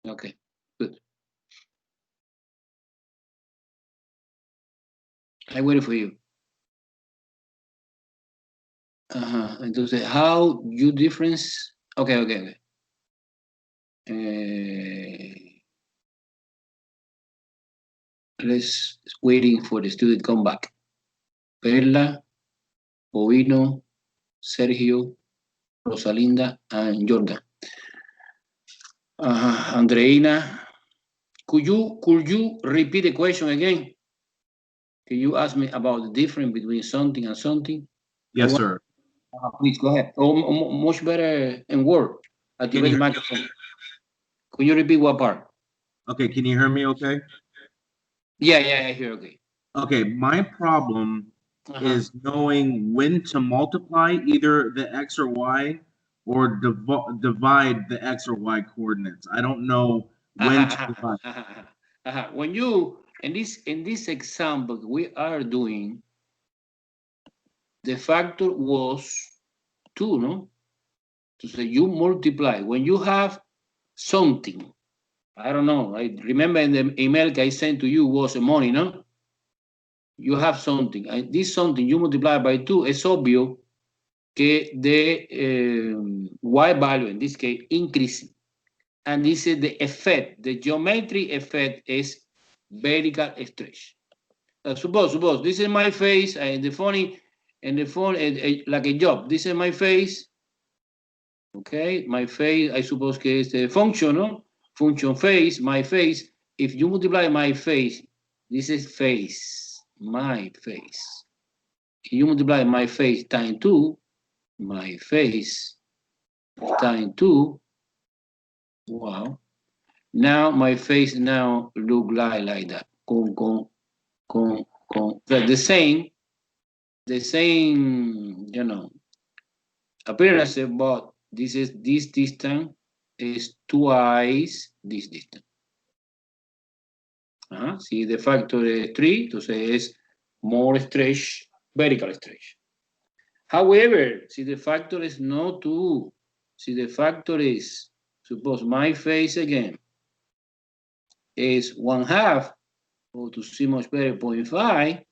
Okay, good. I wait for you. Entonces, how you difference? Okay, okay, okay. Let's waiting for the student come back. Perla, Bovino, Sergio, Rosalinda, and Jordan. Andreina, could you repeat the question again? Can you ask me about the difference between something and something? Yes, sir. Please go ahead. Oh, much better in word. Activate the microphone. Could you repeat what part? Okay, can you hear me okay? Yeah, I hear. Okay. Okay, my problem is knowing when to multiply either the x or y or divide the x or y coordinates. I don't know when to divide. When you in this example we are doing, the factor was 2, no? So you multiply when you have something. I don't know. I remember in the email I sent to you was money, no? You have something. And this something you multiply by 2. It's obvious que the y value in this case increasing. And this is the effect. The geometry effect is vertical stretch. Suppose this is my face and the phone like a job. This is my face. Okay, my face, I suppose que es the function, no? Function face, my face. If you multiply my face, this is face, my face. If you multiply my face times 2, my face times 2, wow. Now my face now look like that. The same, appearance, but this distance is twice this distance. See the factor 3, entonces es more stretch, vertical stretch. However, si the factor is not 2, si the factor is, suppose my face again is 1/2, or to see much better, 0.5,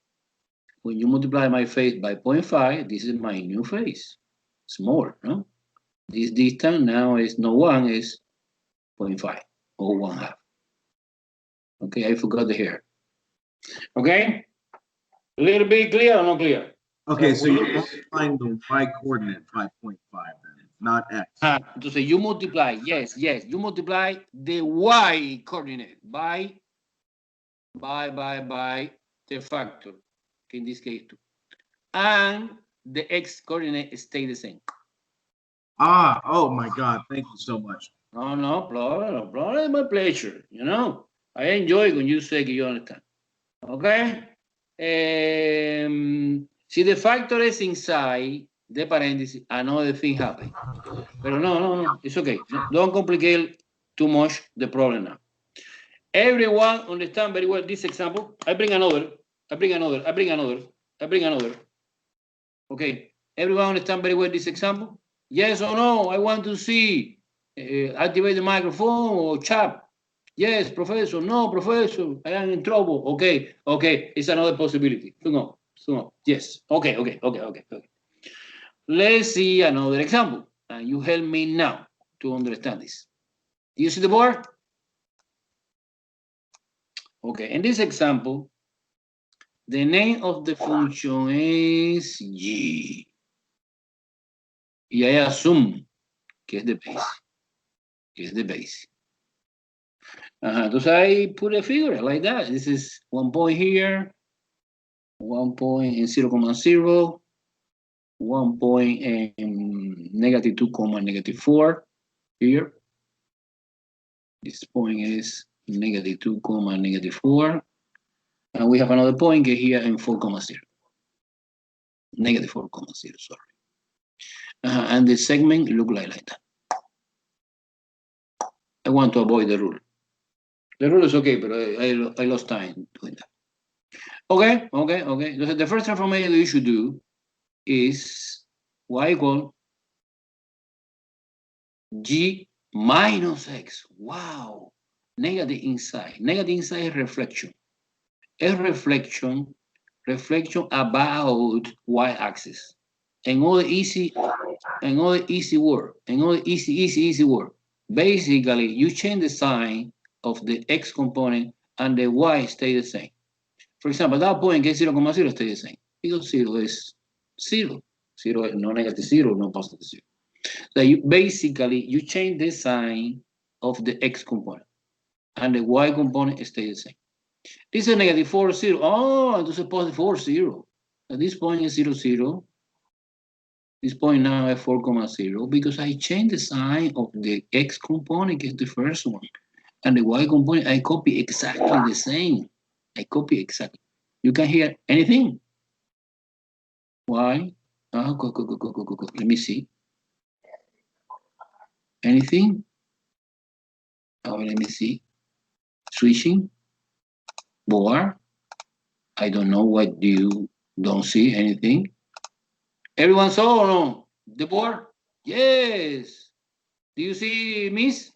when you multiply my face by 0.5, this is my new face. It's more, no? This distance now is no 1, is 0.5 or 1/2. Okay, I forgot the hair. Okay? A little bit clear or not clear? Okay, so you're multiplying the y coordinate by 0.5 then, not x. Entonces you multiply, yes, you multiply the y coordinate by the factor, in this case 2. And the x coordinate stay the same. Oh my God, thank you so much. No problem, my pleasure, I enjoy when you say you understand. Okay? See, the factor is inside the parenthesis, another thing happens. But no, it's okay. No, don't complicate too much the problem now. Everyone understand very well this example. I bring another. Okay, everyone understand very well this example? Yes or no? I want to see. Activate the microphone or chat. Yes, professor. No, professor. I am in trouble. Okay. It's another possibility. No. Yes. Okay. Let's see another example. And you help me now to understand this. Do you see the board? Okay. In this example, the name of the function is G. Y I assume que es the base. Entonces I put a figure like that. This is 1 point here, 1 point in 0,0, 1 point in -2, -4 here. This point is -2, -4. And we have another point here in 4,0. -4,0, sorry. And the segment look like that. I want to avoid the rule. The rule is okay, but I lost time doing that. Okay. Entonces, the first transformation that you should do is y equal G minus X. Wow. Negative inside. Negative inside is reflection. A reflection about y-axis. Another easy word. Another easy word. Basically, you change the sign of the x component and the y stay the same. For example, that point que es 0,0 stay the same. Because 0 is 0. 0 is no negative 0, no positive 0. So you change the sign of the x component and the y component stays the same. This is negative 4, 0. Oh, entonces positive 4, 0. At this point is 0, 0. This point now is 4,0 because I changed the sign of the x component, is the first one. And the y component, I copy exactly the same. I copy exactly. You can hear anything? Why? Oh, go. Let me see. Anything? Oh, let me see. Switching. Board. I don't know what you don't see anything. Everyone saw or no? The board? Yes. Do you see, Miss?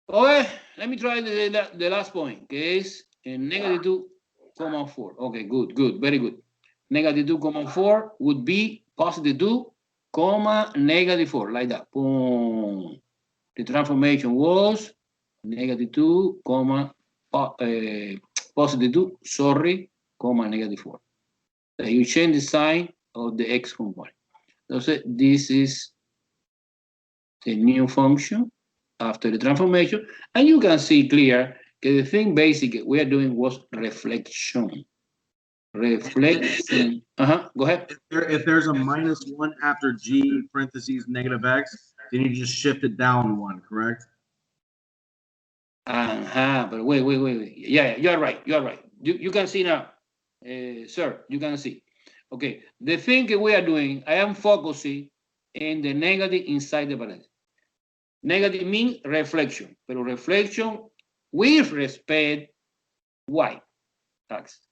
Okay, let me try the last point, okay, is negative 2,4. Okay, good, very good. Negative 2,4 would be positive 2, negative 4, like that. Boom. The transformation was negative 2, positive 2, sorry, negative 4. So you change the sign of the x component. So this is the new function after the transformation, and you can see clear that the thing basically we are doing was reflection. Reflection. Go ahead. If there's a -1 after g parentheses negative x, then you just shift it down 1, correct? But wait. Yeah, you're right. You can see now, sir. You can see. Okay, the thing we are doing, I am focusing in the negative inside the parenthesis. Negative means reflection, but reflection with respect y-axis.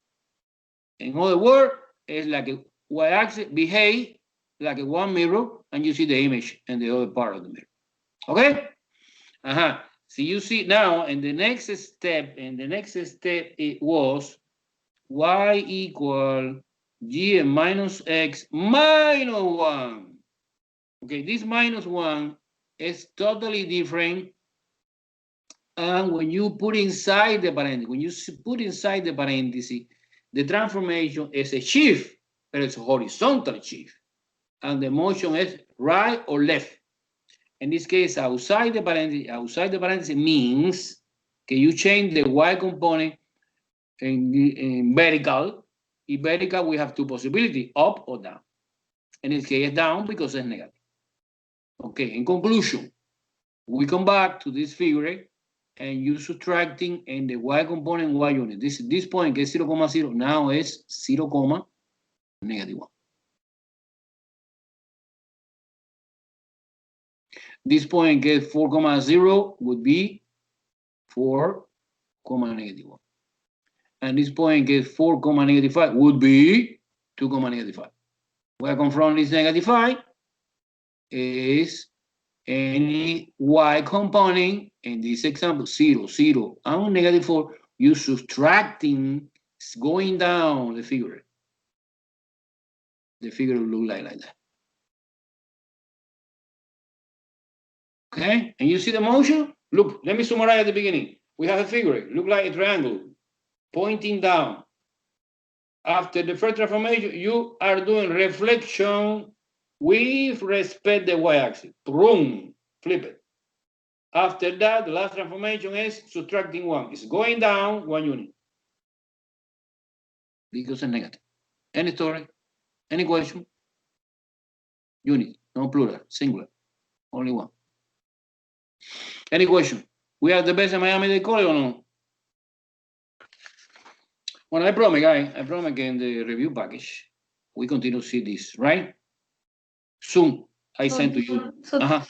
In other words, it's like a y-axis behave like a one mirror, and you see the image in the other part of the mirror. Okay? So you see now in the next step, it was y equal g minus x minus 1. Okay, this minus 1 is totally different. And when you put inside the parenthesis, the transformation is a shift, but it's a horizontal shift. And the motion is right or left. In this case, outside the parenthesis means that you change the y component in vertical. In vertical, we have two possibilities, up or down. In this case, down because it's negative. Okay, in conclusion, we come back to this figure and you subtracting in the y component y unit. This point is 0,0 now is 0, negative 1. This point gets 4,0 would be 4, negative 1. And this point gets 4, negative 5 would be 2, negative 5. Where come from this negative 5 is any y component, in this example, 0, 0, and negative 4, you subtracting, going down the figure. The figure will look like that. Okay, and you see the motion? Look, let me summarize at the beginning. We have a figure, look like a triangle, pointing down. After the first transformation, you are doing reflection with respect to the y-axis. Boom, flip it. After that, the last transformation is subtracting 1. It's going down 1 unit. Because it's negative. Any story? Any question? Unit, no plural, singular. Only one. Any question? We are the best in Miami-Dade College or no? Well, I promise, guys, in the review package, we continue to see this, right? Soon, I send to you. I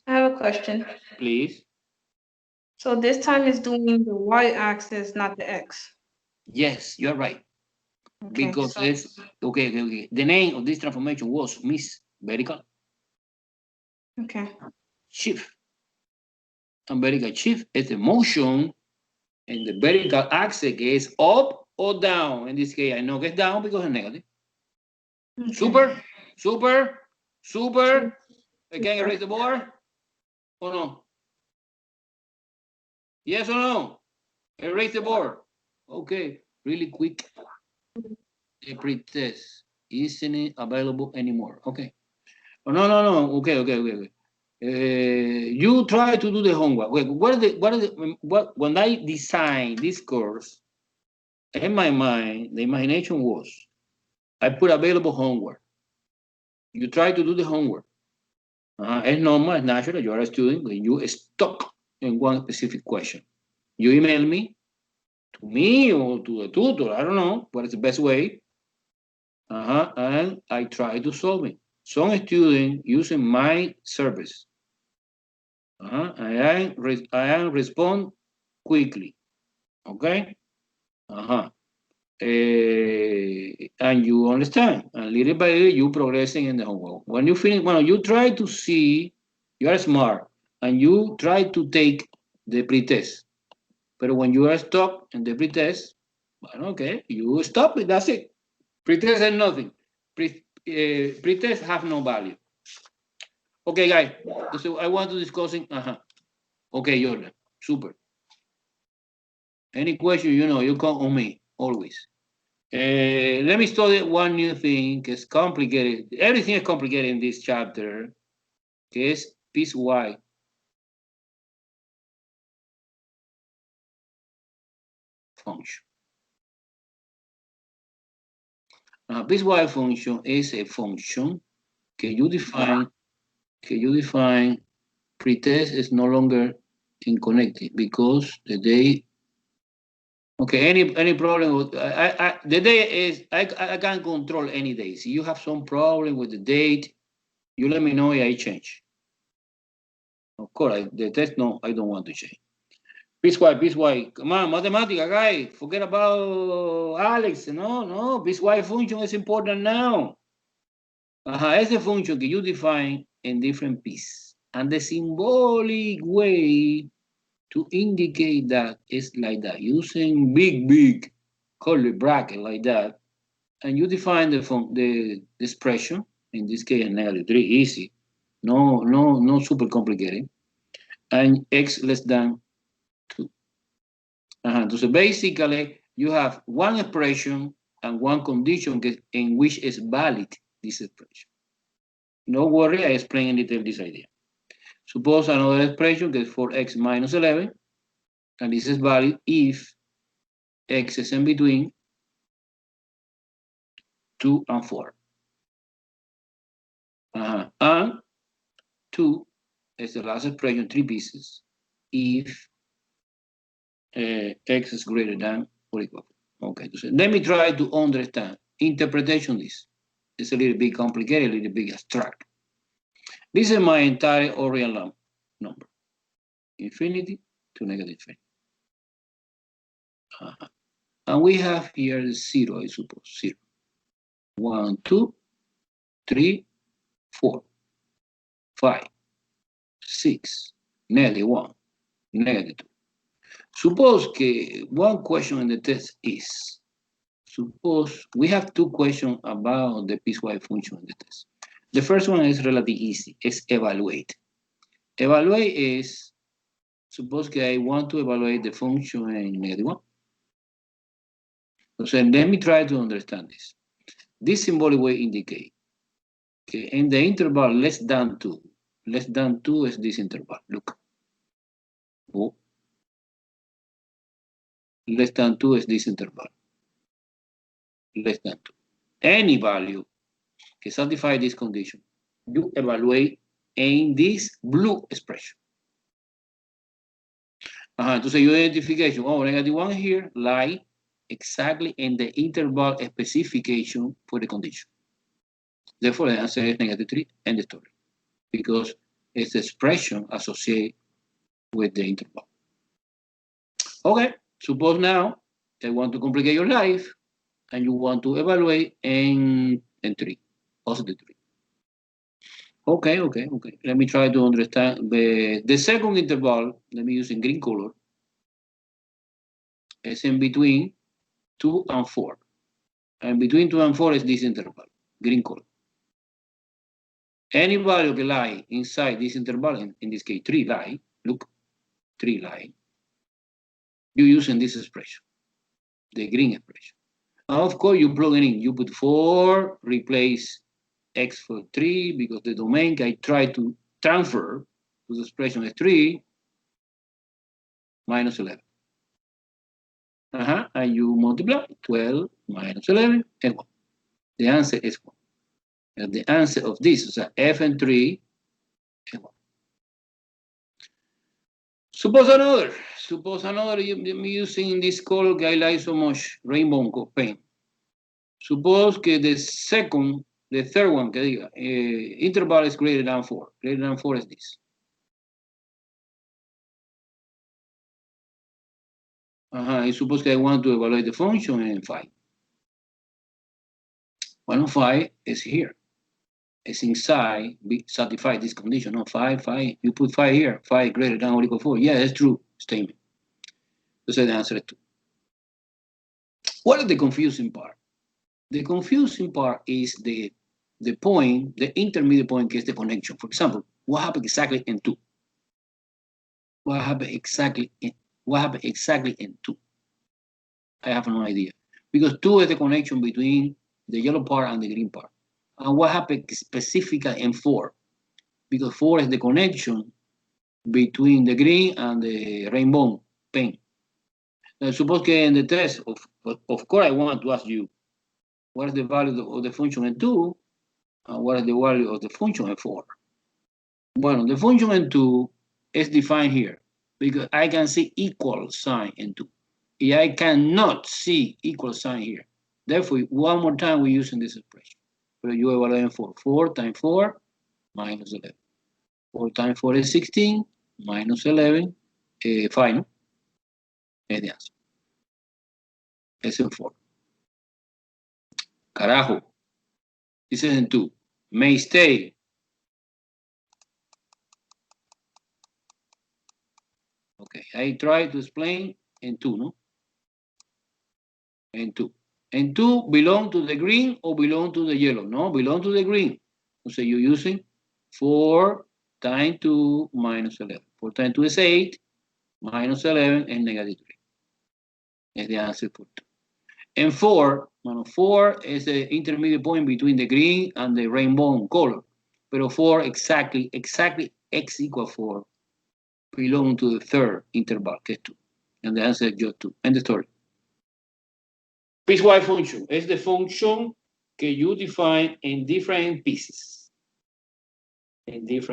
have a question. Please. So this time it's doing the y-axis, not the x. Yes, you're right. Okay, Because so, it's okay. The name of this transformation was Miss Vertical. Okay. Shift. And vertical shift is the motion and the vertical axis is up or down. In this case, I know it's down because it's negative. Okay. Super, super, super. I can erase the board or no? Yes or no? Erase the board. Okay, really quick. The pretest isn't available anymore. Okay. Oh, no. Okay. You try to do the homework. Wait, when I designed this course, in my mind, the imagination was, I put available homework. You try to do the homework. It's normal, it's natural. You are a student, but you stuck in one specific question. You email me, to me or to the tutor, I don't know what is the best way. And I try to solve it. Some student using my service. I am respond quickly. Okay. And you understand, and little by little you progressing in the homework. When you finish, when you try to see, you are smart, and you try to take the pretest. But when you are stuck in the pretest, well, okay, you stop it. That's it. Pretest is nothing. Pretest have no value. Okay, guys. So I want to discussing. Okay, Jordan. Super. Any question, you come on me always. Let me study one new thing. It's complicated. Everything is complicated in this chapter. Is piecewise function. Piecewise function is a function que you define pretest is no longer connected because the day. Okay, any problem with the day is I can't control any days. If you have some problem with the date, you let me know. I change. Of course, the test no, I don't want to change. Piecewise. Come on, mathematics, guy. Forget about Alex. No. Piecewise function is important now. It's a function that you define in different pieces. And the symbolic way to indicate that is like that, using big curly bracket like that. And you define the expression, in this case, nearly 3, easy. No super complicated. And x less than 2. So basically, you have one expression and one condition in which is valid this expression. No worry, I explain in detail this idea. Suppose another expression is 4x minus 11, and this is valid if x is in between 2 and 4. And 2 is the last expression, 3 pieces, if x is greater than or equal. Okay, so let me try to understand interpretation of this. It's a little bit complicated, a little bit abstract. This is my entire real number. Infinity to negative infinity. And we have here 0, I suppose, 0. 1, 2, 3, 4, 5, 6, negative 1, negative 2. Suppose one question in the test is, suppose we have 2 questions about the piecewise function in the test. The first one is relatively easy, it's evaluate. Evaluate is, suppose I want to evaluate the function in negative 1. So let me try to understand this. This symbolic way indicate, in the interval less than 2 is this interval, look. Oh. Less than 2 is this interval. Less than 2. Any value que satisfy this condition, you evaluate in this blue expression. Entonces your identification, negative 1 here, lie exactly in the interval specification for the condition. Therefore, the answer is negative 3, end the story. Because it's the expression associated with the interval. Okay, suppose now I want to complicate your life and you want to evaluate in 3, positive 3. Okay. Let me try to understand. The second interval, let me use in green color, is in between 2 and 4. And between 2 and 4 is this interval, green color. Any value that lie inside this interval, in this case 3 lie, look, 3 lie, you use in this expression, the green expression. And of course, you plug it in. You put 4, replace x for 3, because the domain I try to transfer to the expression is 3 minus 11. And you multiply 12 minus 11 and 1. The answer is 1. And the answer of this is f and 3 and 1. Suppose another, I'm using this color I like so much, rainbow paint. Suppose que the third one, que diga, interval is greater than 4. Greater than 4 is this. I suppose that I want to evaluate the function in 5. 1 of 5 is here. It's inside, satisfy this condition. No, 5, you put 5 here. 5 greater than or equal to 4. Yeah, that's true statement. So the answer is 2. What is the confusing part? The confusing part is the point, the intermediate point, is the connection. For example, what happened exactly in 2? What happened exactly in 2? I have no idea. Because 2 is the connection between the yellow part and the green part. And what happened specifically in 4? Because 4 is the connection between the green and the rainbow paint. Now, suppose that in the test, of course, I want to ask you, what is the value of the function in 2? And what is the value of the function in 4? Well, the function in 2 is defined here, because I can see equal sign in 2. I cannot see equal sign here. Therefore, one more time, we're using this expression. So you evaluate in 4. 4 times 4 minus 11. 4 times 4 is 16 minus 11. 5, no? Es the answer. Es en 4. Carajo. This is in 2. May stay. Okay, I try to explain in 2, no? In 2. And 2 belong to the green or belong to the yellow? No, belong to the green. So you're using 4 times 2 minus 11. 4 times 2 is 8, minus 11 is negative 3. That's the answer for 2. And 4 is the intermediate point between the green and the rainbow color. But 4 exactly x equal 4 belong to the third interval, que es 2. And the answer is just 2. End the story. Piecewise function is the function que you define in different pieces. This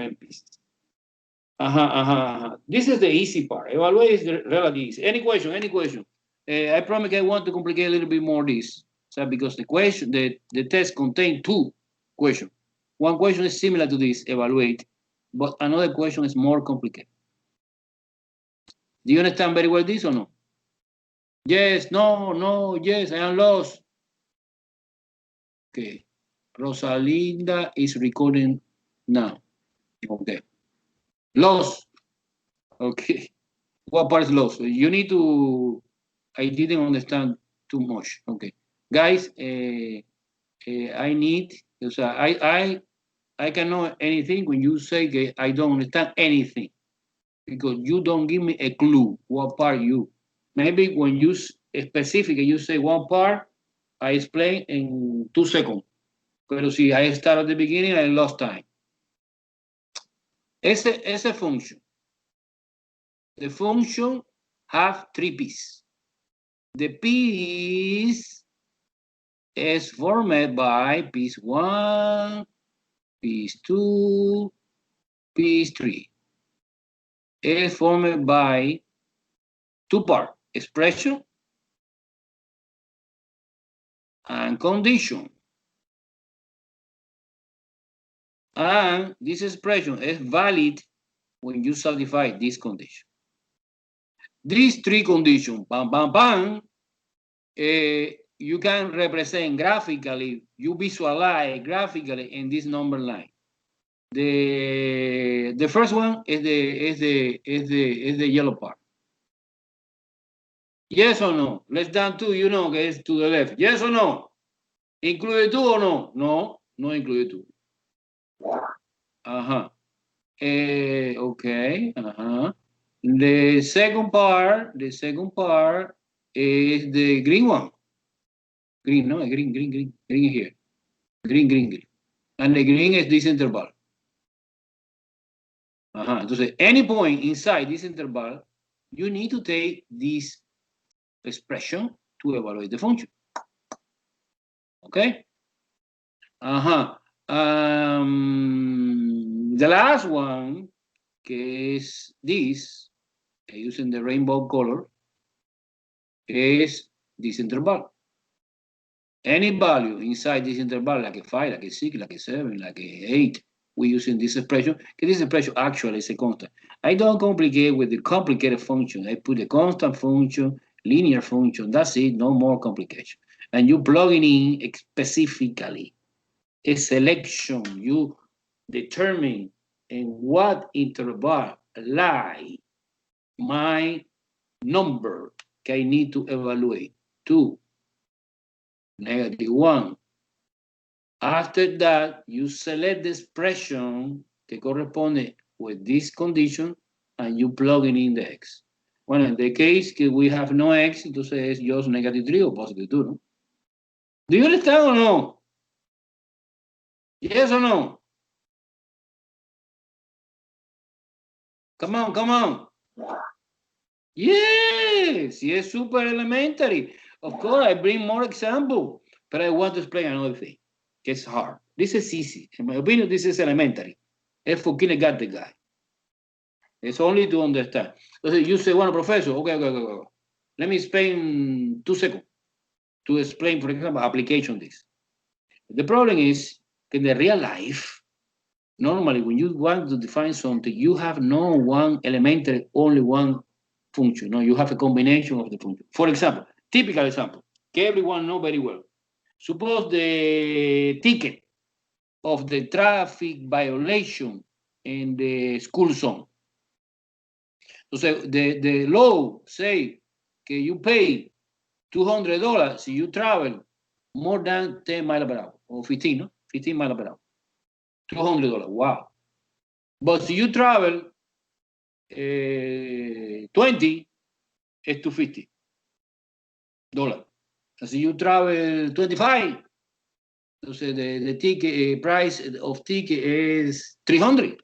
is the easy part. Evaluate is relatively easy. Any question? I promise I want to complicate a little bit more this. So because the test contains 2 questions. One question is similar to this, evaluate, but another question is more complicated. Do you understand very well this or no? Yes, no, yes, I am lost. Okay. Rosalinda is recording now. Okay. Lost. Okay. What part is lost? You need to, I didn't understand too much. Okay. Guys, I need, I cannot anything when you say that I don't understand anything, because you don't give me a clue what part you. Maybe when you specifically you say one part, I explain in 2 seconds. Pero si I start at the beginning, I lost time. Ese function. The function have 3 pieces. The piece is formed by piece 1, piece 2, piece 3. It is formed by 2 parts, expression and condition. And this expression is valid when you satisfy this condition. These 3 conditions, you can represent graphically, you visualize graphically in this number line. The first one is the yellow part. Yes or no? Less than 2, you know, que es to the left. Yes or no? Include 2 or no? No, no include 2. Okay. The second part is the green one. Green, no, green here. Green. And the green is this interval. Entonces, any point inside this interval, you need to take this expression to evaluate the function. Okay? The last one, que es this, using the rainbow color, is this interval. Any value inside this interval, like a 5, like a 6, like a 7, like a 8, we're using this expression, because this expression actually is a constant. I don't complicate with the complicated function. I put a constant function, linear function, that's it, no more complication. And you plug it in specifically. A selection, you determine in what interval lie my number que I need to evaluate. 2, -1. After that, you select the expression que corresponde with this condition and you plug it in the x. Well, in the case que we have no x, entonces es just -3 or +2, no? Do you understand or no? Yes or no? Come on. Yes, it's super elementary. Of course, I bring more example, but I want to explain another thing. It's hard. This is easy. In my opinion, this is elementary. It's for kindergarten guy. It's only to understand. So you say, well, professor, okay. Let me spend 2 seconds to explain, for example, application this. The problem is, in the real life, normally when you want to define something, you have no one elementary, only one function. No, you have a combination of the function. For example, typical example, everyone knows very well. Suppose the ticket of the traffic violation in the school zone. So the law say that you pay $200 if you travel more than 10 miles per hour, or 15, no? 15 miles per hour. $200, wow. But if you travel 20, it's $250. As you travel 25, so the ticket price of ticket is 300.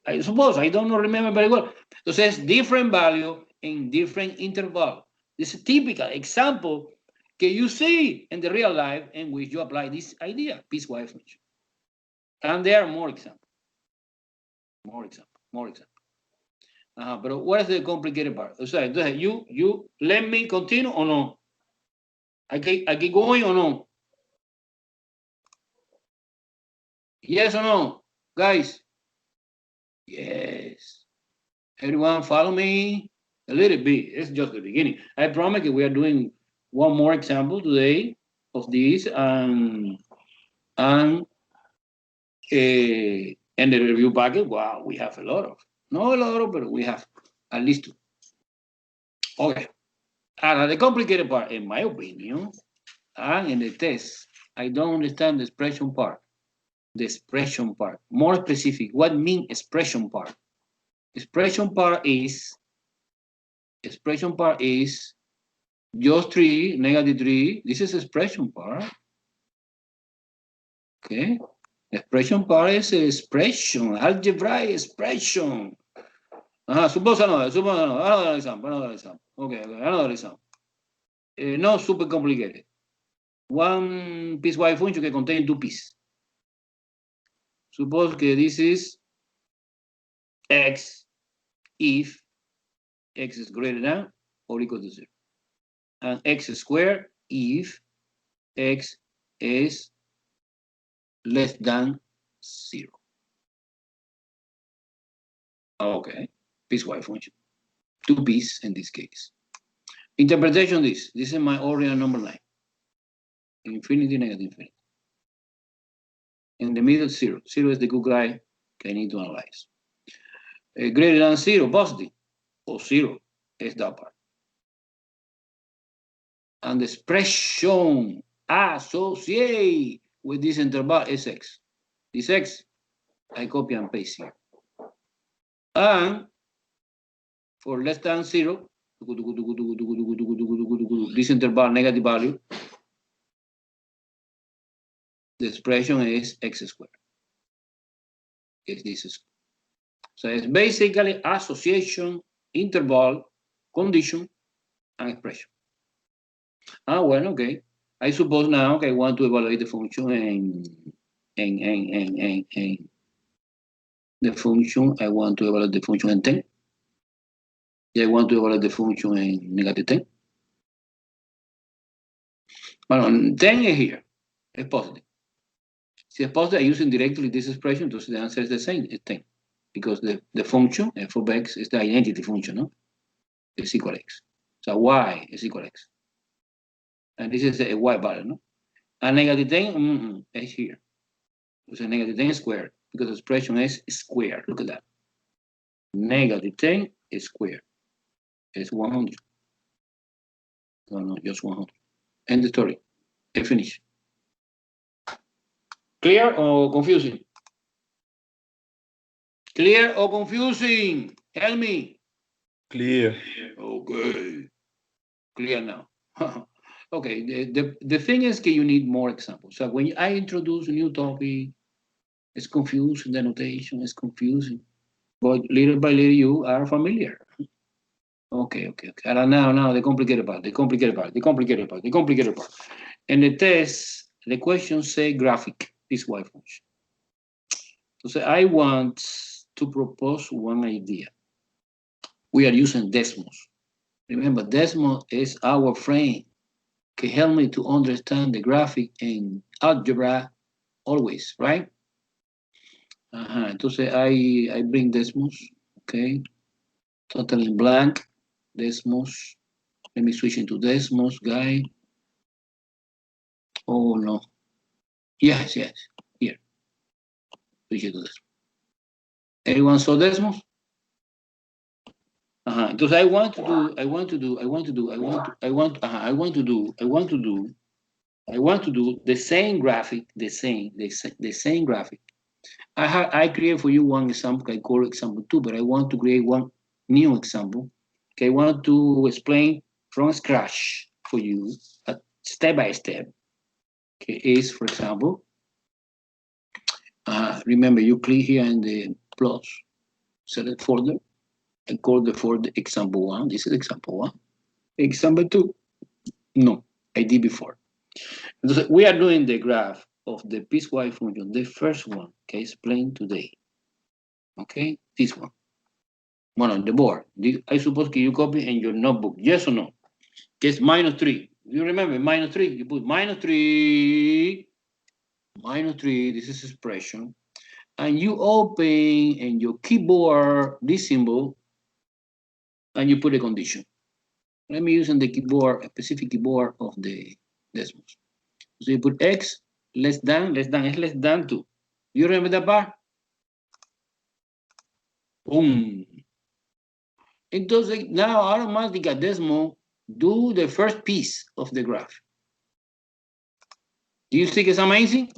I suppose, I don't remember very well. So it's different value in different interval. This is a typical example that you see in the real life in which you apply this idea, piecewise function. And there are more examples. But what is the complicated part? O sea, entonces, you let me continue or no? I keep going or no? Yes or no, guys? Yes. Everyone follow me a little bit. It's just the beginning. I promise that we are doing one more example today of this and the review packet. Wow, we have a lot of. Not a lot of, but we have at least 2. Okay. And the complicated part, in my opinion, and in the test, I don't understand the expression part. The expression part. More specific, what means expression part? Expression part is just 3, -3. This is expression part. Okay. Expression part is expression, algebraic expression. Suppose another example. Okay, another example. Not super complicated. One piecewise function que contains 2 pieces. Suppose que this is x if x is greater than or equal to 0. And x squared if x is less than 0. Okay, piecewise function. 2 pieces in this case. Interpretation this is my ordinal number line. Infinity, negative infinity. In the middle, 0. 0 is the good guy. Okay, I need to analyze. Greater than 0, positive, or 0 is that part. And the expression associate with this interval is x. This x, I copy and paste here. And for less than 0, this interval negative value, the expression is x squared. Is this. So it's basically association, interval, condition, and expression. Well, okay. I suppose now I want to evaluate the function the function. I want to evaluate the function in 10. I want to evaluate the function in negative 10. Well, 10 is here. It's positive. Si it's positive, I'm using directly this expression, so the answer is the same, it's 10. Because the function, f of x, is the identity function, no? It's equal x. So y is equal x. And this is a y value, no? And negative 10 is here. So negative 10 squared, because the expression is squared. Look at that. Negative 10 is squared. It's 100. No, just 100. End the story. I finish. Clear or confusing? Clear or confusing? Help me. Clear. Okay. Clear now. Okay. The thing is that you need more examples. So when I introduce a new topic, it's confusing. The notation is confusing. But little by little, you are familiar. Okay. And now the complicated part. And the test, the questions say graphic, piecewise function. So I want to propose one idea. We are using Desmos. Remember, Desmos is our friend. Can help me to understand the graphic in algebra always, right? Entonces I bring Desmos, okay? Totally blank, Desmos. Let me switch into Desmos, guy. Oh no. Yes, here. Switch it to Desmos. Everyone saw Desmos? Entonces I want to do the same graphic, the same graphic. I create for you one example, I call example 2, but I want to create one new example. Okay, I want to explain from scratch for you, step by step. Okay, is for example, remember you click here in the plus, select folder. I call the folder example 1. This is example 1. Example 2. No, I did before. Entonces, we are doing the graph of the piecewise function, the first one, okay, explained today. Okay, this one. One on the board. I suppose you copy in your notebook. Yes or no? It's -3. You remember -3? You put -3. -3. This is expression, and you open in your keyboard this symbol, and you put a condition. Let me use on the keyboard, a specific keyboard of the Desmos. So you put x less than is less than 2. You remember that part? Boom. Entonces, now automatically Desmos do the first piece of the graph. Do you think it's amazing?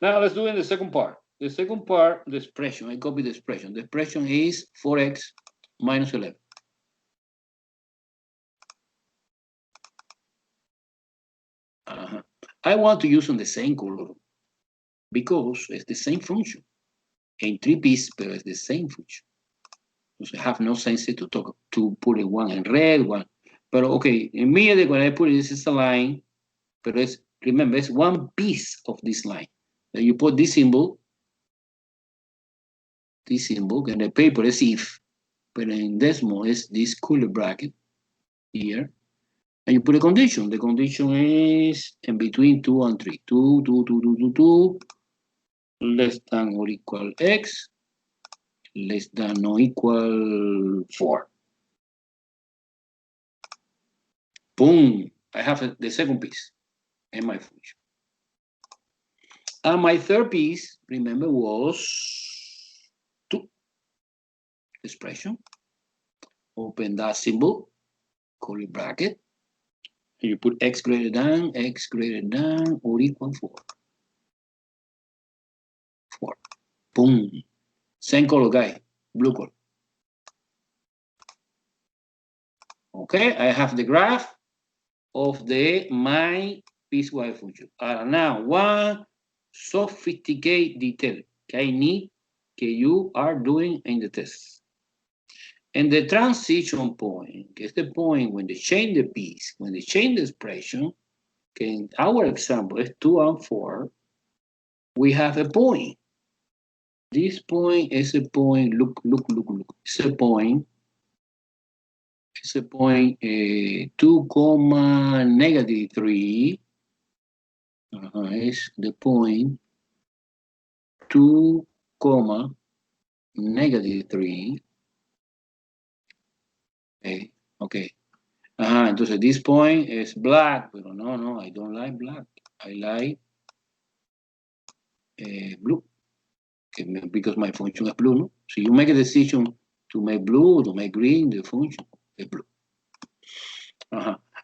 Now let's do in the second part. The second part, the expression. I copy the expression. The expression is 4x minus 11. I want to use on the same color because it's the same function. In 3 pieces, but it's the same function. So I have no sense to put it one in red, one. But okay, immediately when I put it, this is a line, but remember, it's one piece of this line. Then you put this symbol, and the paper is if, but in Desmos is this curly bracket here, and you put a condition. The condition is in between 2 and 3. 2, less than or equal x, less than or equal 4. Boom! I have the second piece in my function. And my third piece, remember, was 2 expression. Open that symbol, curly bracket. And you put x greater than or equal 4. 4. Boom. Same color, guy. Blue color. Okay, I have the graph of my piecewise function. Now, one sophisticated detail que I need que you are doing in the test. And the transition point is the point when they change the piece, when they change the expression, okay, in our example is 2 and 4, we have a point. This point is a point, look, it's a point. It's a point 2 comma negative 3. It's the point 2 comma negative 3. Okay. Entonces this point is black, pero no, I don't like black. I like blue, because my function is blue, no? So you make a decision to make blue, to make green, the function is blue.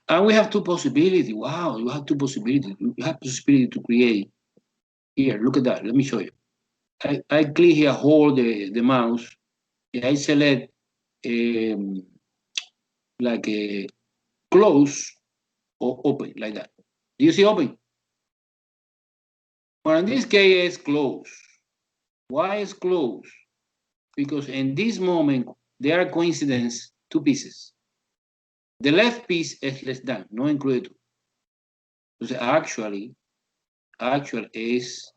And we have 2 possibilities. Wow, you have 2 possibilities. You have possibility to create. Here, look at that. Let me show you. I click here, hold the mouse, and I select like a close or open, like that. Do you see open? Well, in this case, it's close. Why is close? Because in this moment, there are coincidence 2 pieces. The left piece is less than, no included. So actually is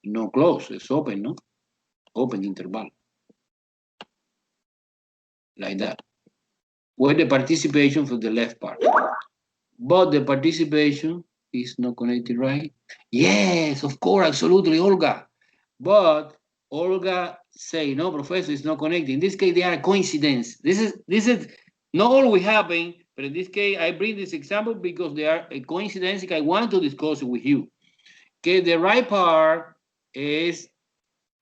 no close, it's open, no? Open interval. Like that. With the participation for the left part. But the participation is not connected, right? Yes, of course, absolutely, Olga. But Olga say, no, professor, it's not connected. In this case, they are a coincidence. This is not always happen, but in this case, I bring this example because they are a coincidence I want to discuss it with you. Okay, the right part is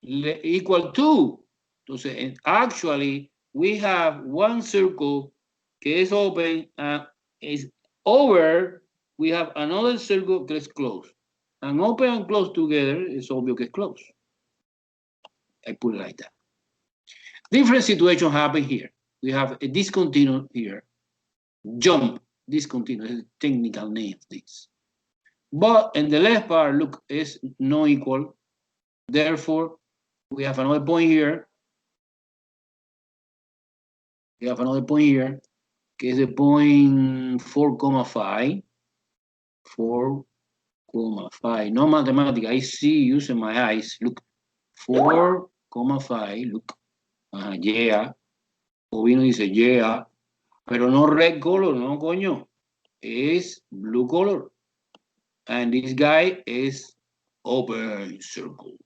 equal to. Entonces, actually, we have one circle que es open and is over. We have another circle that is closed. And open and close together is obvious que es close. I put it like that. Different situation happen here. We have a discontinuous here. Jump, discontinuous is the technical name of this. But in the left part, look, is no equal. Therefore, we have another point here. We have another point here, que is the point 4,5. 4,5. No mathematics. I see using my eyes. Look, 4,5. Look. Yeah. Ovino dice yeah. Pero no red color, no, coño. Is blue color. And this guy is open circle.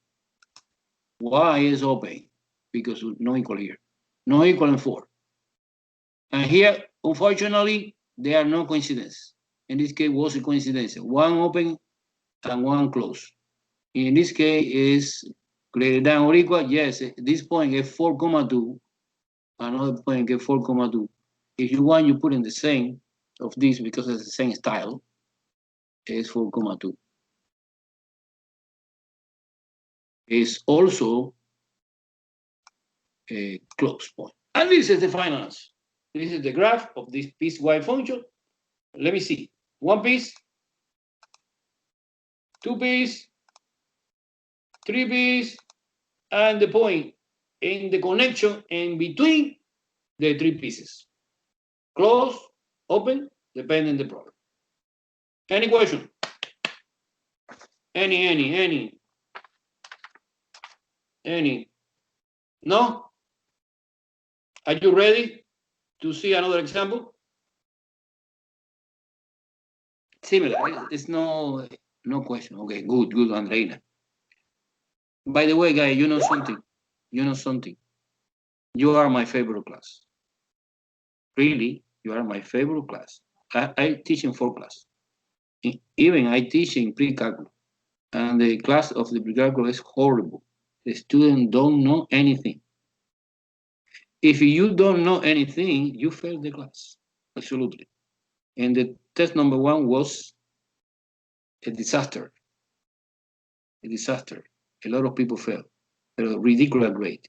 Why is open? Because no equal here. No equal in 4. And here, unfortunately, there are no coincidence. In this case, was a coincidence. One open and one closed. In this case, is greater than or equal. Yes, this point is 4,2. Another point is 4,2. If you want, you put in the same of this because it's the same style. Is 4,2. Is also a close point. And this is the final answer. This is the graph of this piecewise function. Let me see. 1 piece, 2 piece, 3 piece, and the point in the connection in between the 3 pieces. Close, open, depending the problem. Any question? Any? No? Are you ready to see another example? Similar, it's no question. Okay, good, Andreina. By the way, guys, you know something. You are my favorite class. Really, you are my favorite class. I teach in 4 class. Even I teach in pre-calculus, and the class of the pre-calculus is horrible. The students don't know anything. If you don't know anything, you fail the class, absolutely. And the test number 1 was a disaster. A disaster. A lot of people failed. A ridiculous grade.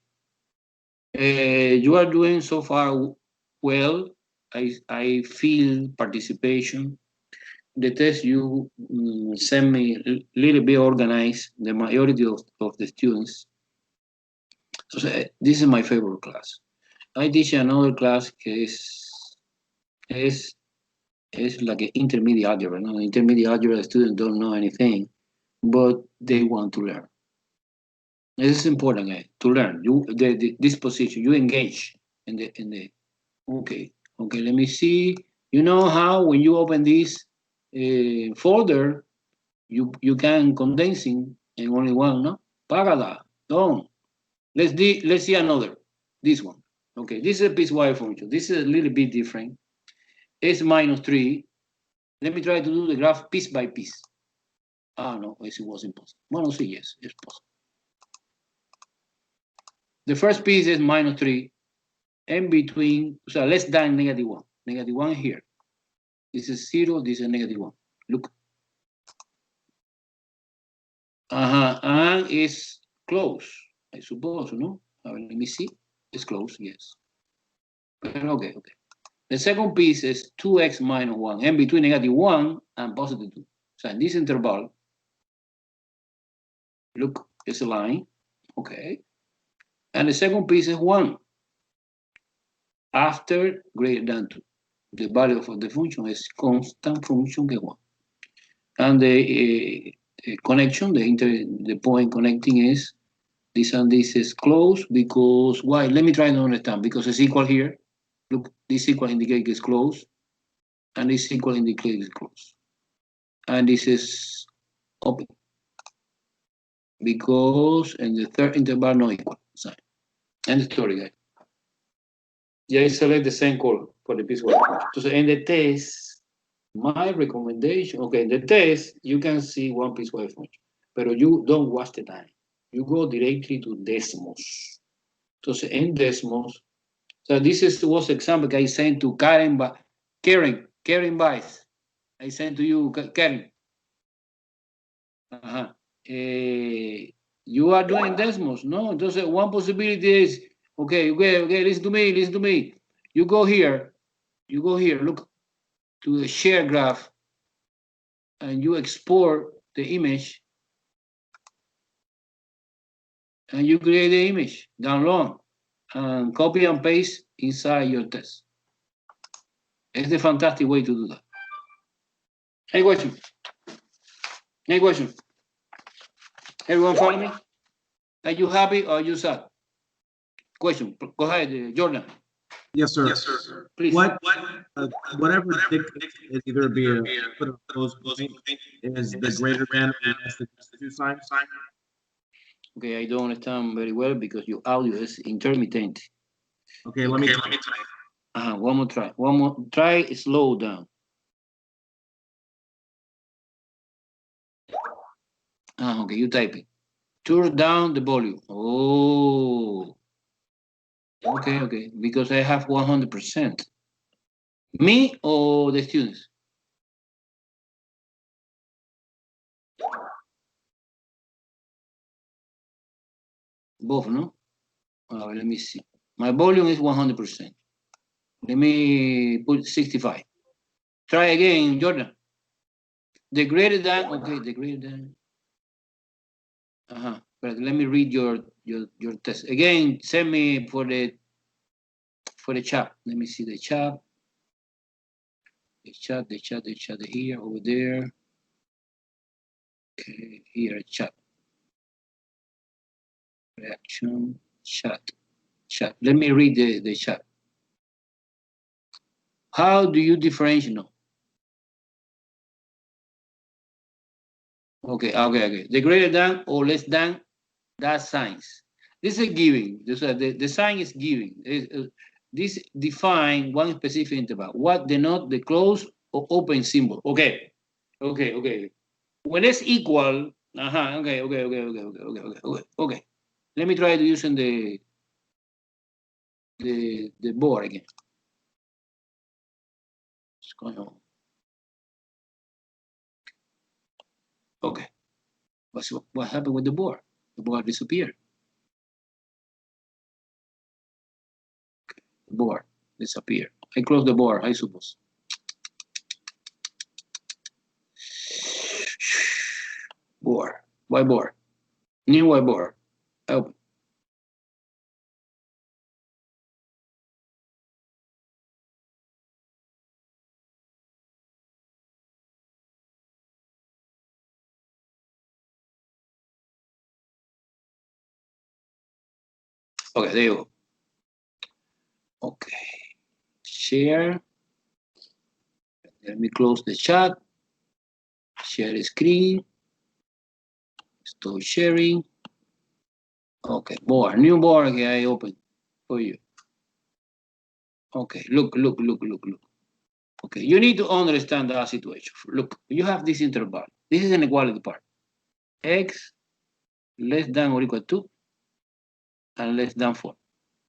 You are doing so far well. I feel participation. The test you send me a little bit organized, the majority of the students. So this is my favorite class. I teach another class is like an intermediate algebra. No? Intermediate algebra, the students don't know anything, but they want to learn. This is important, to learn. This position, you engage in the. Okay, let me see. You know how when you open this folder, you can condensing in only one, no? Pagada, don't. Let's see another. This one. Okay, this is a piecewise function. This is a little bit different. It's -3. Let me try to do the graph piece by piece. Ah, no, it was impossible. Well, see, yes, it's possible. The first piece is -3, and between, so less than -1. -1 here. This is 0, this is -1. Look. And it's close, I suppose, no? Let me see. It's close, yes. Okay. The second piece is 2x minus 1, and between -1 and +2. So in this interval, look, it's a line, okay. And the second piece is 1 after greater than 2. The value of the function is constant function que 1. And the connection, the point connecting is this and this is close because why? Let me try to understand. Because it's equal here. Look, this equal indicates it's close, and this equal indicates it's close, and this is open because in the third interval no equal sign. End the story, guys. Yeah, I select the same color for the piecewise function. So in the test, my recommendation, okay, in the test, you can see one piecewise function, but you don't waste the time. You go directly to Desmos. So in Desmos, so this was example I sent to Karen Weiss. I sent to you, Karen. You are doing Desmos, no? Entonces, one possibility is, okay, listen to me. You go here, look to the share graph, and you export the image, and you create the image, download, and copy and paste inside your test. It's a fantastic way to do that. Any question? Everyone follow me? Are you happy or are you sad? Question. Go ahead, Jordan. Yes, sir. Please. Whatever is either be a put a close point is the greater than or less than 2 sign. Okay, I don't understand very well because your audio is intermittent. Okay, let me try. One more try. Slow down. Okay, you type it. Turn down the volume. Oh. Okay. Because I have 100%. Me or the students? Both, no? Let me see. My volume is 100%. Let me put 65. Try again, Jordan. The greater than, okay, the greater than. But let me read your test. Again, send me for the chat. Let me see the chat. The chat here, over there. Okay, here, chat. Reaction, chat. Let me read the chat. How do you differentiate now? Okay. The greater than or less than, that's signs. This is giving. The sign is giving. This define one specific interval. What denote the close or open symbol? Okay. Okay. When it's equal, okay. Let me try to using the board again. What's going on? Okay. What happened with the board? The board disappeared. The board disappeared. I closed the board, I suppose. Board. Whiteboard. New whiteboard. Open. Okay, there you go. Okay. Share. Let me close the chat. Share the screen. Stop sharing. Okay, board. New board. Okay, I open for you. Okay, look. Okay, you need to understand that situation. Look, you have this interval. This is an equality part. X less than or equal to and less than 4.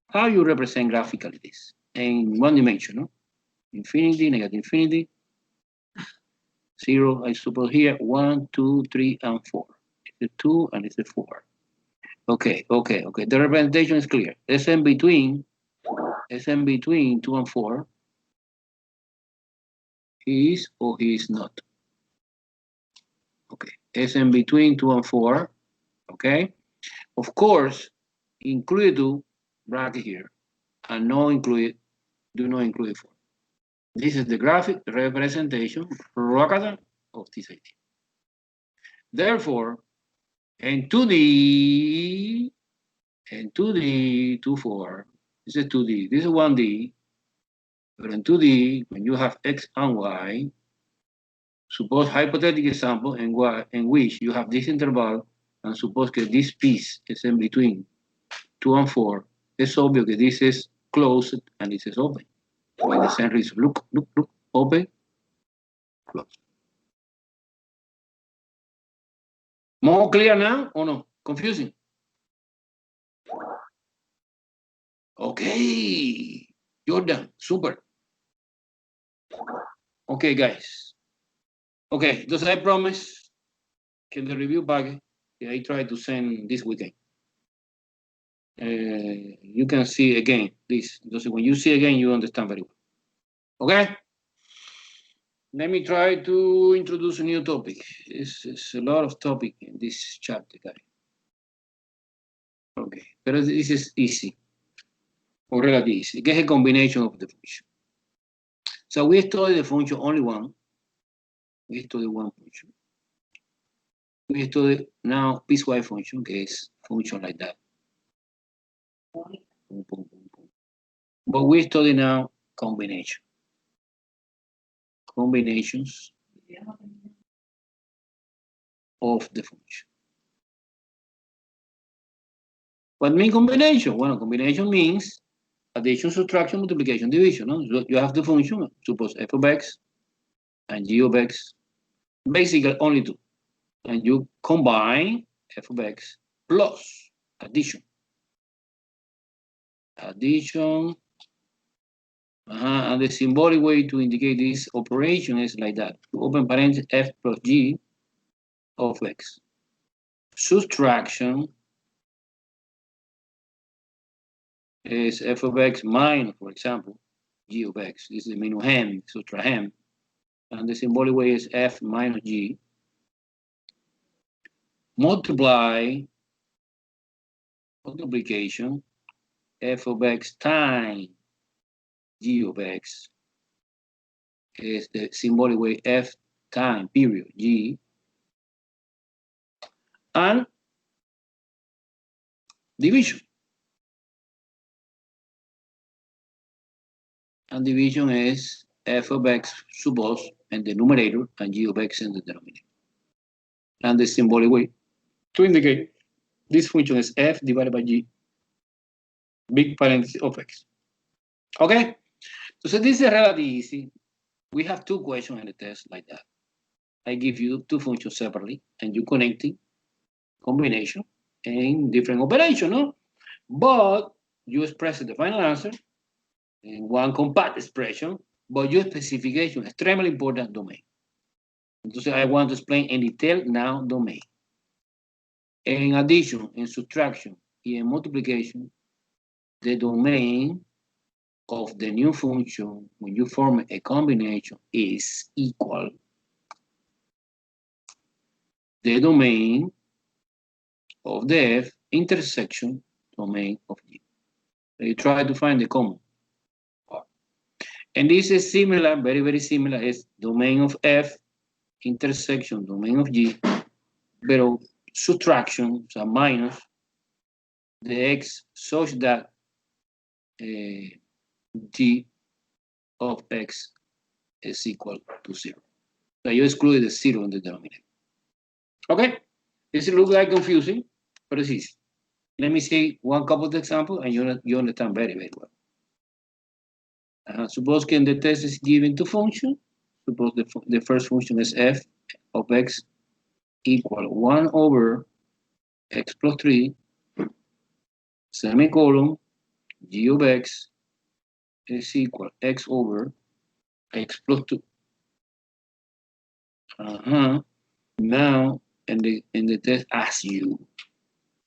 How you represent graphically this? In one dimension, no? Infinity, negative infinity, 0, I suppose here, 1, 2, 3, and 4. It's a 2 and it's a 4. Okay. The representation is clear. Sm between 2 and 4 is or he is not. Okay, Sm between 2 and 4. Okay, of course, include 2 bracket here, and do not include 4. This is the graphic representation of this idea. Therefore, in 2D, 2-4, this is 2D, this is 1D, but in 2D, when you have X and Y, suppose hypothetical example in which you have this interval, and suppose that this piece is in between 2 and 4, it's obvious that this is closed and this is open. By the same reason, look, open, close. More clear now or no? Confusing? Okay, Jordan, super. Okay, guys. Okay, does I promise can the review back I try to send this weekend? You can see again this. Because when you see again, you understand very well. Okay? Let me try to introduce a new topic. It's a lot of topic in this chapter, guys. Okay, but this is easy. Or relatively easy. Get a combination of the function. So we study the function only one. We study one function. We study now piecewise function, que is function like that. But we study now combination. Combinations of the function. What means combination? Well, combination means addition, subtraction, multiplication, division. No? So you have the function, suppose f of x and g of x, basically only 2. And you combine f of x plus addition. Addition. And the symbolic way to indicate this operation is like that. Open parenthesis f plus g of x. Subtraction is f of x minus, for example, g of x. This is minus m, subtract m. And the symbolic way is f minus g. Multiplication, f of x times g of x is the symbolic way f times period g. And division. And division is f of x, suppose, in the numerator and g of x in the denominator. And the symbolic way to indicate this function is f divided by g, big parenthesis of x. Okay? So this is relatively easy. We have 2 questions in the test like that. I give you two functions separately, and you connecting combination and different operation, no? But you express the final answer in one compact expression, but your specification, extremely important domain. Entonces, I want to explain in detail now domain. En addition, in subtraction, y en multiplication, the domain of the new function when you form a combination is equal the domain of the F intersection domain of G. So you try to find the common part. And this is similar, very, very similar, as domain of F intersection domain of G, but subtraction, so minus the X such that G of X is equal to 0. So you exclude the 0 in the denominator. Okay, this looks like confusing, but it's easy. Let me see one couple of examples, and you understand very, very well. Suppose that the test is given to function. Suppose the first function is f of x equal 1 over x plus 3, semicolon, g of x is equal x over x plus 2. Now, in the test asks you,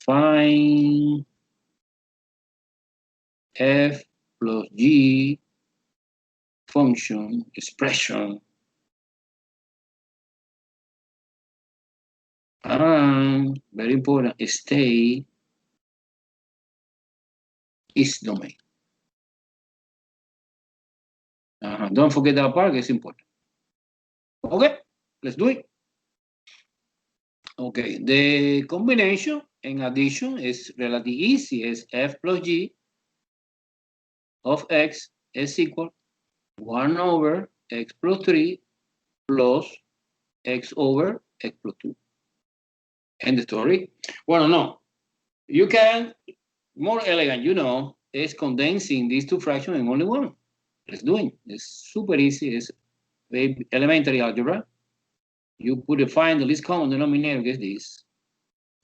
find f plus g function expression and very important, state is domain. Don't forget that part, it's important. Okay, let's do it. Okay, the combination and addition is relatively easy. It's f plus g of x is equal 1 over x plus 3 plus x over x plus 2. End the story. Well, no. You can, more elegant, you know, is condensing these two fractions in only one. Let's do it. It's super easy. It's elementary algebra. You find the least common denominator, is this.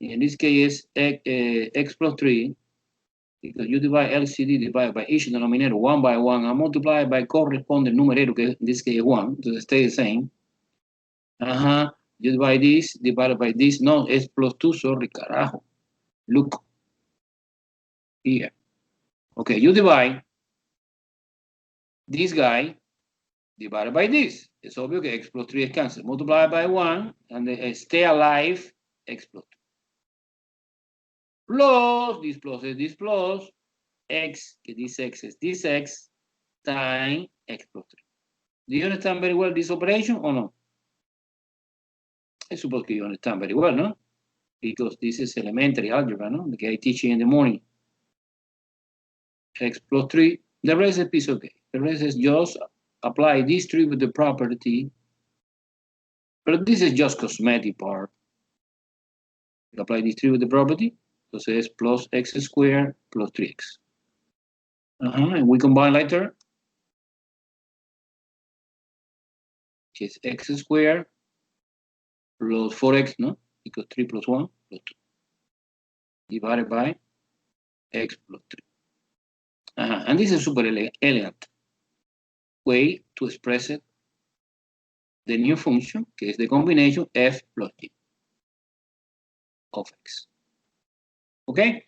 In this case, x plus 3, because you divide LCD divided by each denominator one by one and multiply by corresponding numerator, in this case 1, to stay the same. You divide this, divided by this. No, it's plus 2, sorry, carajo. Look here. Okay, you divide this guy divided by this. It's obvious que x plus 3 is cancelled. Multiply by 1, and stay alive, x plus 2. Plus, this plus is this plus, x, this x is this x, times x plus 3. Do you understand very well this operation or no? I suppose you understand very well, no? Because this is elementary algebra, no? The guy teaching in the morning. X plus 3, the rest is piece of cake. The rest is just apply this tree with the property, but this is just cosmetic part. You apply this tree with the property, so it's plus x squared plus 3x. And we combine later. It's x squared plus 4x, no? Because 3 plus 1 plus 2. Divided by x plus 3. And this is super elegant way to express it. The new function, que is the combination f plus g of x. Okay?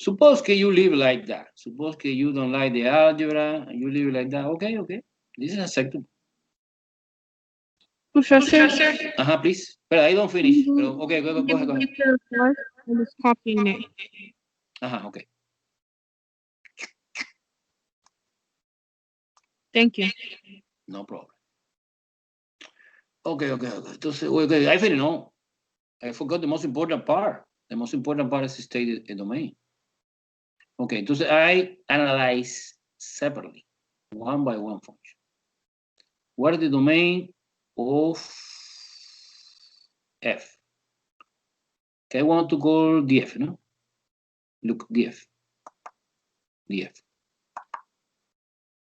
Suppose que you live like that. Suppose que you don't like the algebra and you live like that. Okay, okay. This is acceptable. Professor? Please. But I don't finish. Pero, okay, go ahead. I was copying it. Okay. Thank you. No problem. Okay. Entonces, okay, I finish, no. I forgot the most important part. The most important part is stated a domain. Okay, entonces I analyze separately, one by one function. What is the domain of f? Okay, I want to call df, no? Look, df.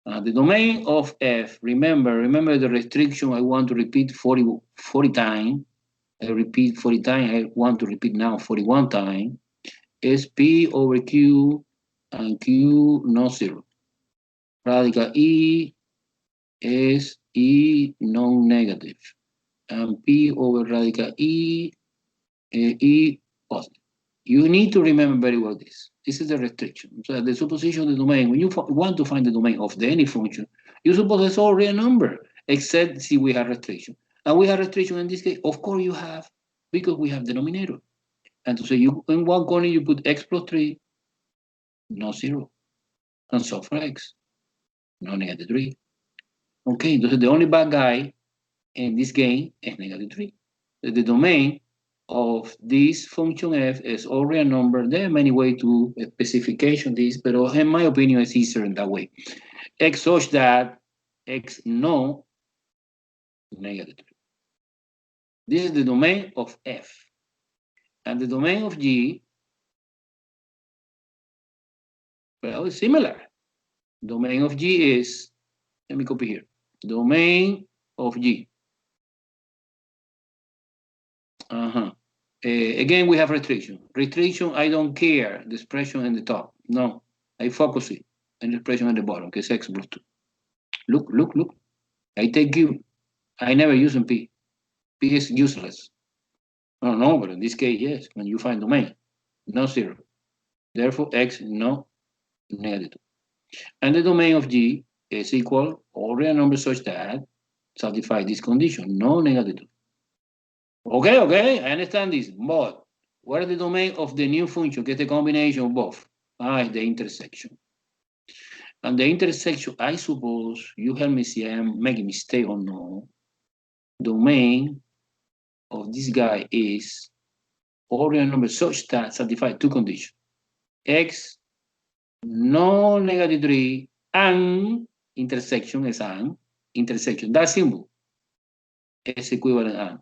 The domain of f, remember the restriction I want to repeat 40 times. I repeat 40 times, I want to repeat now 41 times, is P over Q and Q not zero. Radical E is E non-negative. And P over radical E, E positive. You need to remember very well this. This is the restriction. So the supposition of the domain, when you want to find the domain of any function, you suppose it's all real number, except see we have restriction. And we have restriction in this case, of course you have, because we have denominator. And so you in one corner you put x plus 3, no 0. And so for x, no negative 3. Okay, entonces the only bad guy in this game is negative 3. The domain of this function f is all real number. There are many ways to specification this, but in my opinion, it's easier in that way. X such that x no negative 3. This is the domain of f. And the domain of g, well, it's similar. Domain of g is, let me copy here. Domain of g. Again, we have restriction. Restriction, I don't care the expression in the top. No, I focus it on the expression at the bottom, que es x plus 2. Look. I take q. I never use in p. P is useless. No, but in this case, yes, when you find domain, no 0. Therefore, x no negative 2. And the domain of g is equal all real numbers such that satisfy this condition, no negative 2. Okay, I understand this, but what is the domain of the new function? Get the combination of both. It's the intersection. And the intersection, I suppose, you help me see I am making a mistake or no. Domain of this guy is all real numbers such that satisfy two conditions. X, no negative 3, and intersection is an intersection. That symbol is equivalent and.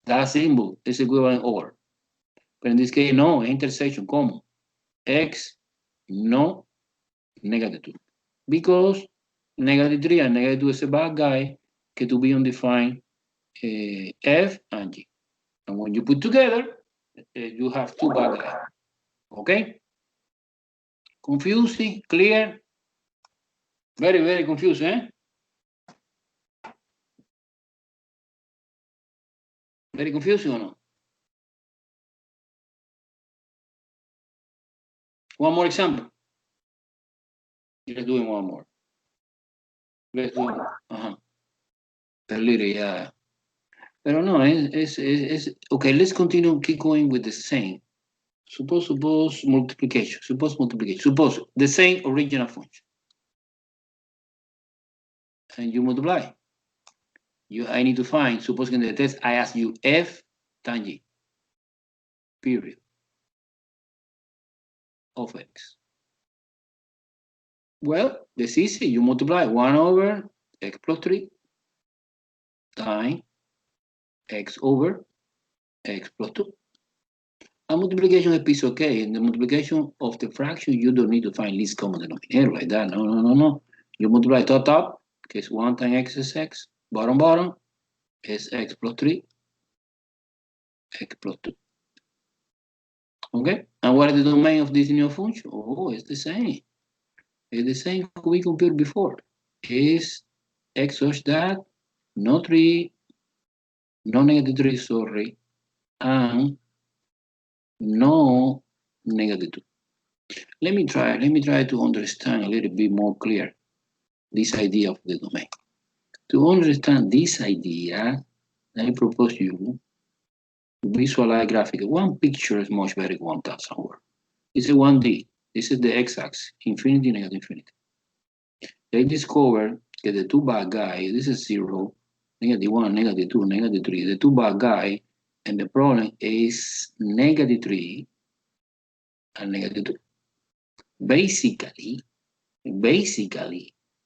That symbol is equivalent or. But in this case, no, intersection, common. X, no, negative 2. Because negative 3 and negative 2 is a bad guy, que to be undefined f and g. And when you put together, you have two bad guys. Okay? Confusing, clear? Very, very confusing, eh? Very confusing or no? One more example. Let's do one more. Let's do more. A little, yeah. Pero no, it's okay. Let's continue. Keep going with the same. Suppose multiplication. Suppose the same original function, and you multiply. I need to find. Suppose in the test I ask you f times g. Period. Of x. Well, that's easy. You multiply 1 over x plus 3 times x over x plus 2. And multiplication is piece okay. In the multiplication of the fraction, you don't need to find least common denominator like that. No. You multiply top, que es 1 times x is x. Bottom is x plus 3, x plus 2. Okay? And what is the domain of this new function? Oh, it's the same. It's the same we computed before. Is x such that no 3, no negative 3, sorry, and no negative 2. Let me try to understand a little bit more clear this idea of the domain. To understand this idea, I propose you to visualize graphically. One picture is much better than 1,000 words. It's a 1D. This is the x-axis, infinity, negative infinity. They discover that the two bad guys, this is 0, negative 1, negative 2, negative 3, the two bad guys, and the problem is negative 3 and negative 2. Basically,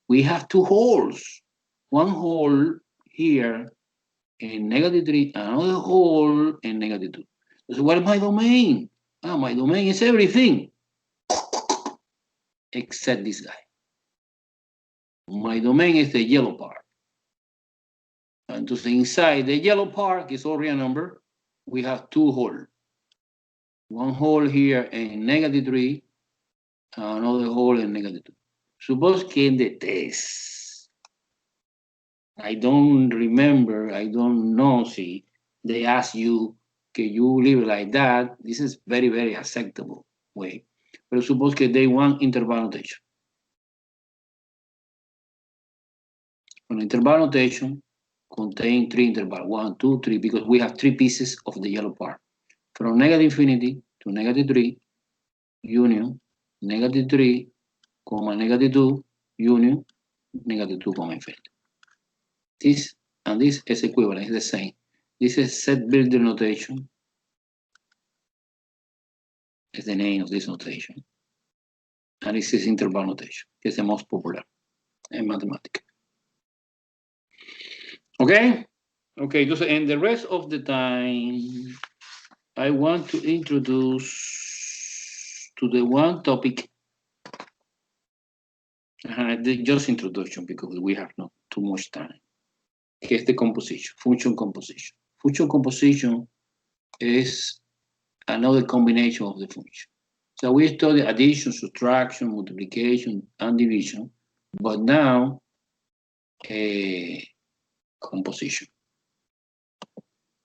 we have two holes. One hole here in negative 3, another hole in negative 2. So what is my domain? My domain is everything except this guy. My domain is the yellow part. Entonces, inside the yellow part, que es all real number, we have two holes. One hole here in -3, another hole in -2. Suppose que in the test, I don't remember, I don't know, see, they ask you, can you leave it like that? This is very, very acceptable way. But suppose que they want interval notation. An interval notation contain 3 intervals, 1, 2, 3, because we have 3 pieces of the yellow part. From -infinity to -3, union, -3, comma, -2, union, -2, comma, infinity. This and this is equivalent, it's the same. This is set builder notation. Is the name of this notation. And this is interval notation, que es the most popular in mathematics. Okay? Okay, entonces, and the rest of the time, I want to introduce to the one topic, just introduction because we have not too much time, que es the composition, function composition. Function composition is another combination of the function. So we study addition, subtraction, multiplication, and division, but now composition.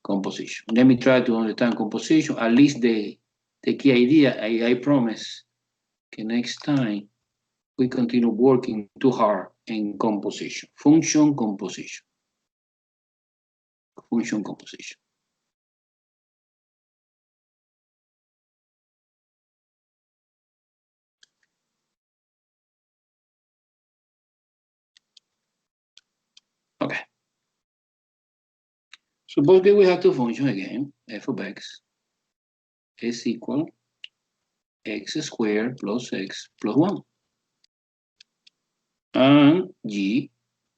Composition. Let me try to understand composition, at least the key idea. I promise that next time we continue working too hard in composition. Function composition. Function composition. Okay. Suppose that we have two functions again, f of x is equal x squared plus x plus 1. And g,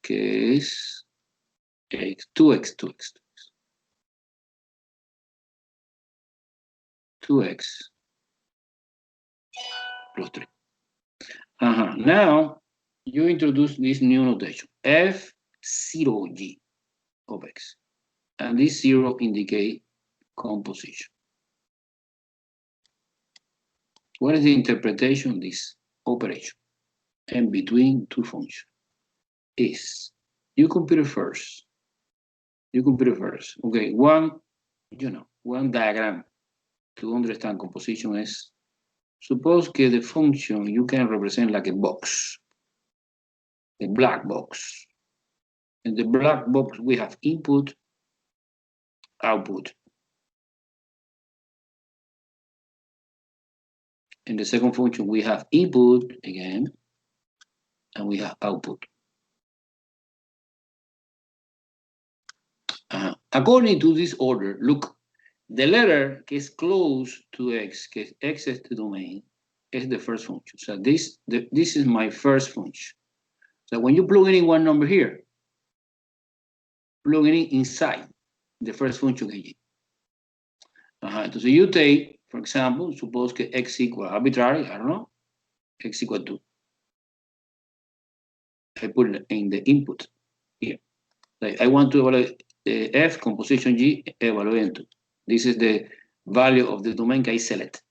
que es x, 2x, 2x plus 3. Now, you introduce this new notation, f0g of x. And this 0 indicate composition. What is the interpretation of this operation? And between two functions is, you compute it first. Okay, one diagram to understand composition is, suppose que the function you can represent like a box, a black box. In the black box, we have input, output. In the second function, we have input again, and we have output. According to this order, look, the letter que is close to x, que x is the domain, is the first function. So this is my first function. So when you plug in one number here, plug it inside the first function g. So you take, for example, suppose que x equal arbitrary, I don't know, x equal 2. I put it in the input here. Like I want to evaluate f composition g evaluate 2. This is the value of the domain I select.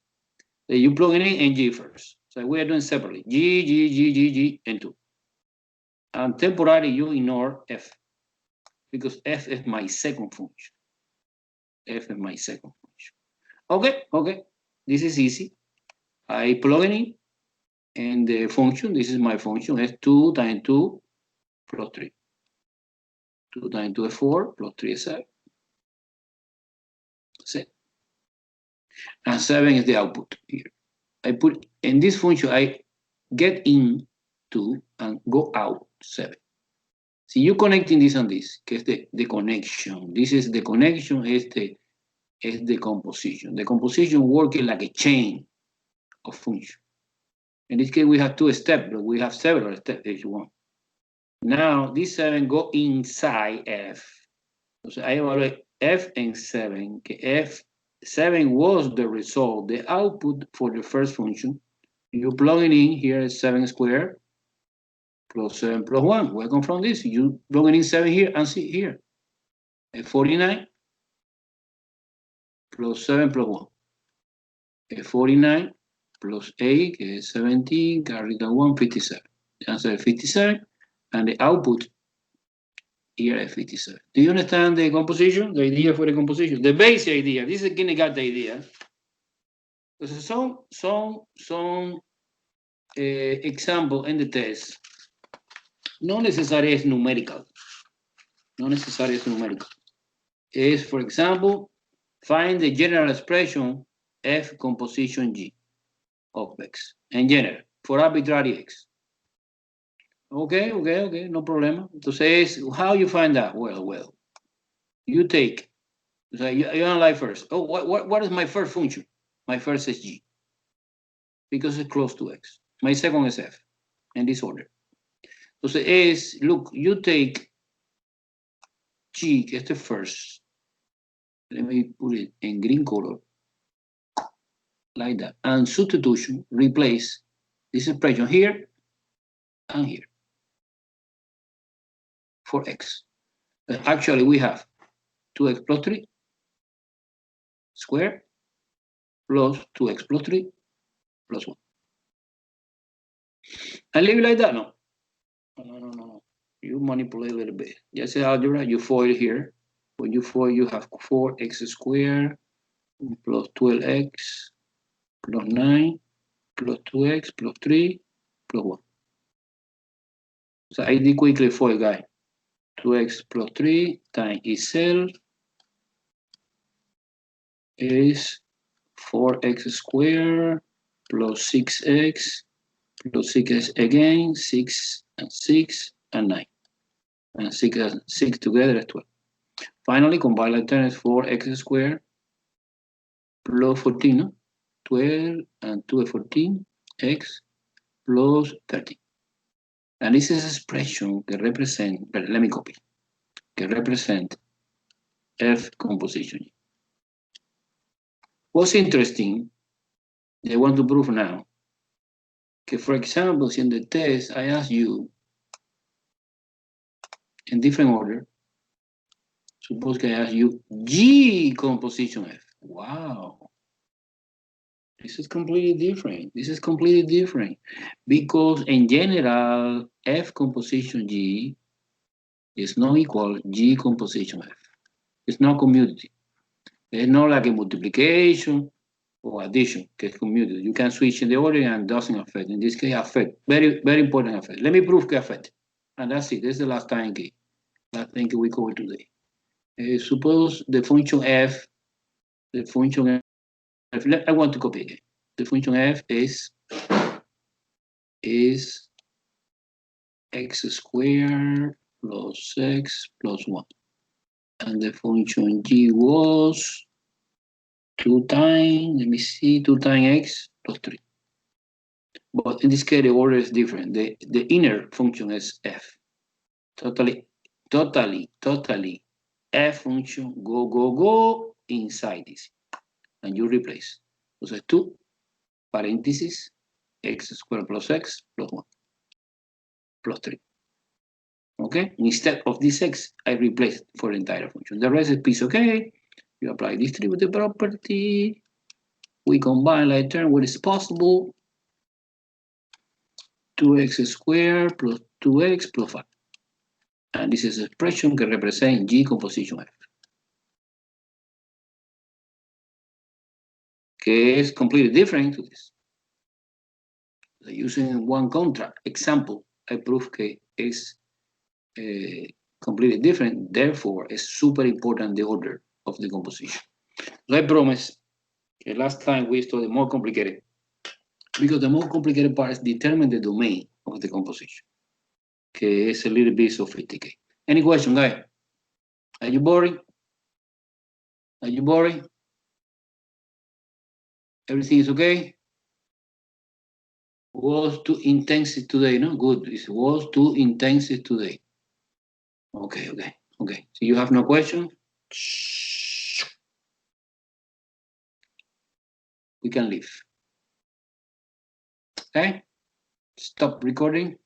Then you plug it in g first. So we are doing separately. G, and 2. And temporarily you ignore f, because f is my second function. F is my second function. Okay. This is easy. I plug it in the function. This is my function. It's 2 times 2 plus 3. 2 times 2 is 4 plus 3 is 7. And 7 is the output here. I put in this function, I get in 2 and go out 7. See, you connecting this and this, que es the connection. This is the connection, is the composition. The composition working like a chain of function. In this case, we have 2 steps, but we have several steps if you want. Now, this 7 go inside f. So I evaluate f and 7, que f7 was the result, the output for the first function. You plug it in here is 7 squared plus 7 plus 1. Where come from this? You bring in 7 here and 6 here. 49 plus 7 plus 1. 49 plus 8 is 17, carry the 1, 57. The answer is 57, and the output here is 57. Do you understand the composition? The idea for the composition? The basic idea. This is a kindergarten idea. There's some example in the test. No necessarily is numerical. No necessarily is numerical. Is, for example, find the general expression F composition G of X in general for arbitrary X. Okay, no problem. Entonces, how you find that? Well, you take, so you analyze first. Oh, what is my first function? My first is G, because it's close to X. My second is F, in this order. Entonces, look, you take G, este first. Let me put it in green color, like that. And substitution, replace this expression here and here for X. Actually, we have 2x plus 3 squared plus 2x plus 3 plus 1. And leave it like that? No. You manipulate a little bit. Just algebra, you foil here. When you foil, you have 4x squared plus 12x plus 9 plus 2x plus 3 plus 1. So I did quickly foil, guys. 2x plus 3 times itself is 4x squared plus 6x plus 6x again, 6 and 6 and 9. And 6 and 6 together is 12. Finally, combine the terms 4x squared plus 14, no? 12 and 2 is 14, x plus 13. And this is an expression that represent, but let me copy, that represent F composition. What's interesting, they want to prove now, okay, for example, in the test, I ask you in different order, suppose I ask you G composition F. Wow. This is completely different. This is completely different because in general, F composition G is not equal G composition F. It's not commutative. It's not like a multiplication or addition, que es commutative. You can switch in the order and doesn't affect. In this case, affect. Very, very important effect. Let me prove que affect. And that's it. This is the last time key. Last thing we cover today. Suppose the function F, the function F, I want to copy again. The function F is x squared plus x plus 1. And the function G was 2 times, let me see, 2 times x plus 3. But in this case, the order is different. The inner function is F. Totally, F function, go inside this. And you replace. So 2 parentheses, x squared plus x plus 1 plus 3. Okay, instead of this x, I replace for the entire function. The rest is piece okay. You apply distributive property. We combine like term what is possible. 2x squared plus 2x plus 5. And this is an expression that represents G composition F. Que is completely different to this. So using one contract example, I prove que is completely different. Therefore, it's super important the order of the composition. So I promise the last time we studied more complicated, because the more complicated part is determine the domain of the composition. Okay, it's a little bit sophisticated. Any question, guys? Are you boring? Are you boring? Everything is okay? Was too intensive today, no? Good. It was too intensive today. Okay. So you have no question? We can leave. Okay? Stop recording.